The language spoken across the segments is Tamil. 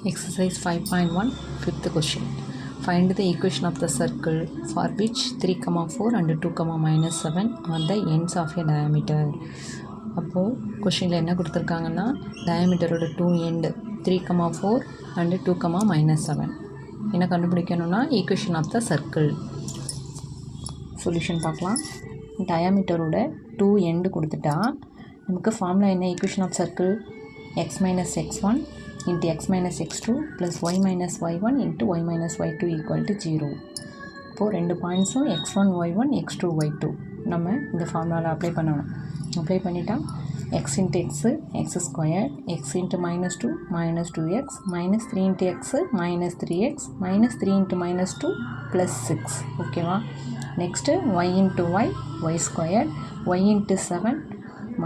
Exercise 5.1, fifth question. Find the equation of the circle for which 3, 4 and 2, -7 are the ends of a diameter. அப்போது கொஷினில் என்ன கொடுத்துருக்காங்கன்னா டயமீட்டரோட 2 எண்டு 3, 4 and 2, -7 என்ன கண்டுபிடிக்கணும்னா equation of the circle. Solution பார்க்கலாம். டயாமீட்டரோட 2 எண்டு கொடுத்துட்டா நமக்கு ஃபார்முலா என்ன? Equation of circle x minus x1 into x minus x2 plus y minus y1 into y minus y2 equal to 0. இப்போது ரெண்டு பாயிண்ட்ஸும் x1 y1 x2 y2 நம்ம இந்த ஃபார்முலாவில் அப்ளை பண்ணணும். அப்ளை பண்ணிட்டா x into x x square, x into -2 -2x, -3 into x -3x, -3 into -2 plus 6. ஓகேவா? Next y into y square, y into 7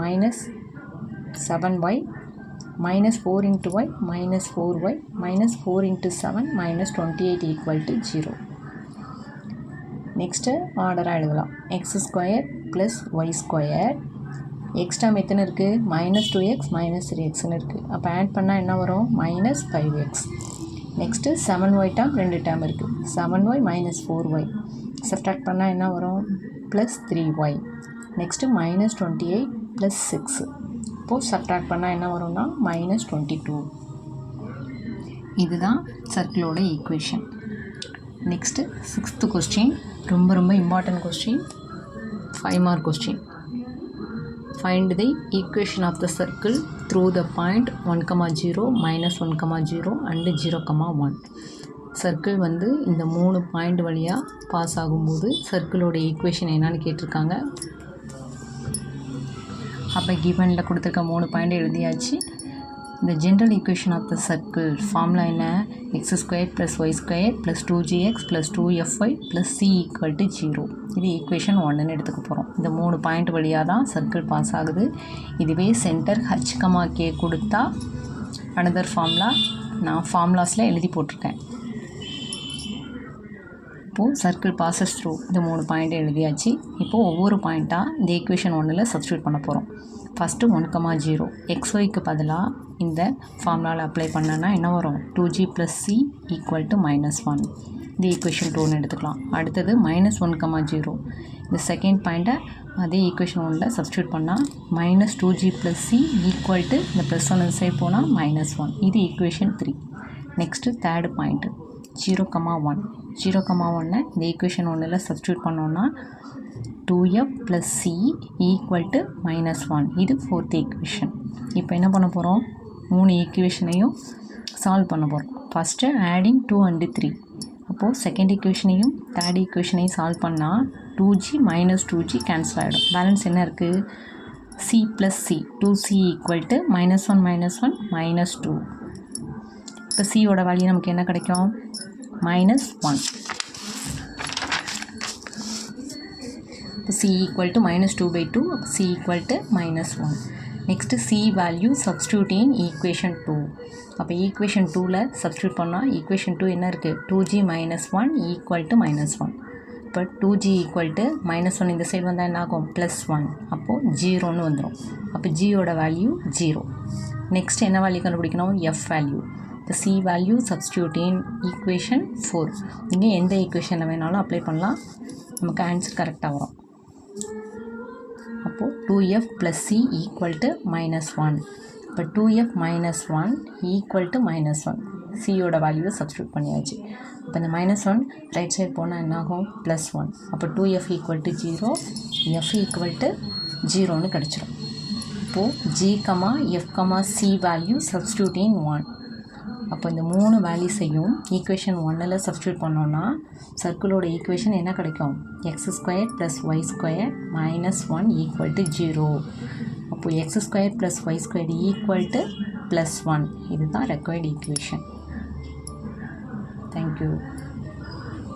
minus 7y, minus 4 into y minus 4y, minus 4 into 7 minus 28 equal to 0. Next ஆர்டராக எழுதலாம். x square plus y square, x term எத்தனை இருக்குது? -2x -3xன்னு இருக்குது. அப்போ ஆட் பண்ணால் என்ன வரும்? -5x. நெக்ஸ்ட்டு 7y டேர்ம் ரெண்டு டேர்ம் இருக்குது. 7y -4y சப்ட்ராக்ட் பண்ணால் என்ன வரும்? +3y. நெக்ஸ்ட்டு -28 + 6. இப்போது சப்ட்ராக்ட் பண்ணால் என்ன வரும்னா -22. இதுதான் சர்க்கிளோட ஈக்குவேஷன். நெக்ஸ்ட்டு 6th கொஸ்டின், ரொம்ப important question, 5 mark question. Find the equation of the circle through the point 1, 0, -1, 0 and 0, 1. Circle வந்து இந்த 3 பாயிண்ட் வழியாக பாஸ் ஆகும்போது சர்க்கிளோட ஈக்குவேஷன் என்னன்னு கேட்டிருக்காங்க. அப்போ கிவனில் கொடுத்துருக்க 3 பாயிண்ட் எழுதியாச்சு. இந்த general equation of the circle formula என்ன? x² + y² + 2gx + 2fy + c = 0. இது ஈக்குவேஷன் 1ன்னு எடுத்துக்க போகிறோம். இந்த 3 பாயிண்ட் வழியாக தான் சர்க்கிள் பாஸ் ஆகுது. இதுவே சென்டர் h, k கொடுத்தா அனதர் ஃபார்முலா நான் ஃபார்முலாஸில் எழுதி போட்டிருக்கேன். இப்போது சர்க்கிள் பாசஸ் த்ரூ இந்த 3 பாயிண்ட் எழுதியாச்சு. இப்போது ஒவ்வொரு பாயிண்ட்டாக இந்த ஈக்குவேஷன் 1ல் சப்ஸ்டியூட் பண்ண போகிறோம். ஃபஸ்ட்டு 1, 0 xyக்கு பதிலாக இந்த ஃபார்முலாவில் அப்ளை பண்ணனா என்ன வரும்? 2g + c = -1. இந்த ஈக்குவேஷன் 2ன்னு எடுத்துக்கலாம். அடுத்தது -1, 0 இந்த செகண்ட் பாயிண்ட்டை அதே ஈக்குவேஷன் 1ல் சப்ஸ்டியூட் பண்ணால் -2g + c = இந்த +1 சைட் போனால் -1. இது ஈக்குவேஷன் 3. Next third point 0, 1. 0, 1 இந்த ஈக்குவேஷன் 1ல் சப்ஸ்டியூட் பண்ணோன்னா 2f + c = -1. இது 4th ஈக்குவேஷன். இப்போ என்ன பண்ண போகிறோம்? 3 ஈக்குவேஷனையும் சால்வ் பண்ண போகிறோம். First adding 2 and 3. அப்போது செகண்ட் ஈக்குவேஷனையும் தேர்ட் ஈக்குவேஷனையும் சால்வ் பண்ணால் 2g - 2g கேன்சல் ஆகிடும். பேலன்ஸ் என்ன இருக்குது? c + c 2c = -1 -1 -2. இப்போ சியோட வேல்யூ நமக்கு என்ன கிடைக்கும்? -1. இப்போ c = -2/2, c = -1. Next c value substitute இன் ஈக்குவேஷன் 2. அப்போ ஈக்குவேஷன் 2ல் சப்ஸ்டியூட் பண்ணால் ஈக்குவேஷன் 2 என்ன இருக்குது? 2g - 1 = -1. இப்போ 2g = -1 இந்த சைடு வந்தால் என்ன ஆகும்? +1. அப்போது 0ன்னு வந்துடும். அப்போ ஜியோட வேல்யூ 0. நெக்ஸ்ட் என்ன வேல்யூ கண்டுபிடிக்கணும்? f value. இப்போ c வேல்யூ சப்ஸ்டியூட் இன் ஈக்குவேஷன் 4. நீங்கள் எந்த ஈக்குவேஷனில் வேணாலும் அப்ளை பண்ணலாம், நமக்கு ஆன்சர் கரெக்டாக வரும். அப்போது 2f + c = -1. இப்போ 2f - 1 = -1. சியோட வேல்யூவை சப்ஸ்டியூட் பண்ணியாச்சு. இப்போ இந்த -1 ரைட் சைடு போனால் என்ன ஆகும்? +1. அப்போ 2f = 0, f = 0ன்னு கிடச்சிரும். இப்போது g, f, c value substitute இன் 1. அப்போ இந்த 3 வேல்யூஸையும் ஈக்குவேஷன் 1ல் சப்ஸ்டியூட் பண்ணோன்னா சர்க்கிளோட ஈக்குவேஷன் என்ன கிடைக்கும்? x² + y² -1 = 0. அப்போது x² + y² = +1. இதுதான் ரெக்வயர்டு ஈக்குவேஷன். தேங்க்யூ.